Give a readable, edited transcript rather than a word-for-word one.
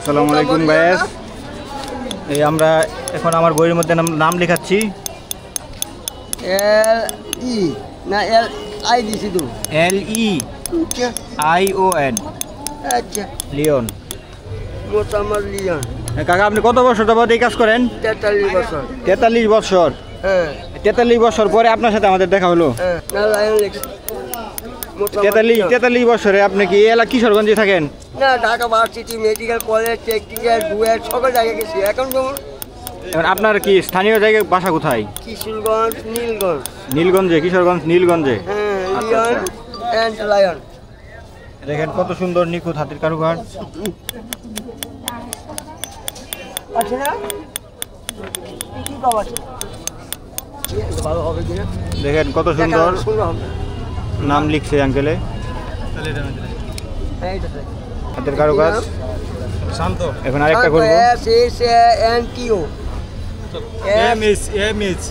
আসসালামু আলাইকুম ভাইয়া। এই আমরা এখন আমার বইয়ের মধ্যে নাম লেখাচ্ছি। এল ই না এল আই দিছি তো LEION আচ্ছা লিওন। মোতামার লিয়ন কাকা আপনি কত বছর যাবত এই কাজ করেন? 43 বছর 43 বছর। হ্যাঁ 43 বছর পরে আপনার সাথে আমাদের দেখা হলো। হ্যাঁ না লায়ন লেখছি 43 বছরে আপনি কি এলাকা কিশোরগঞ্জে থাকেন? না Dhaka varsity medical college technical duet সকল জায়গায় গেছি। এখন যেমন আপনার কি স্থানীয় জায়গায় বাসা কোথায়? কিশোরগঞ্জ নীলগঞ্জ। নীলগঞ্জে, কিশোরগঞ্জ নীলগঞ্জে। হ্যাঁ আচ্ছা, লিয়ন অ্যান্ড লায়ন। দেখেন কত সুন্দর নিখুঁত হাতের কারুকাজ। আছে না কি বাবা আছে ভালো হবে কিনা দেখেন কত সুন্দর সুন্দর হবে। নাম লিখছে আঙ্কেলে। হ্যাঁ এটা হাতের কারুকাজ শান্ত। এখন আরেকটা করব। S S N T O M S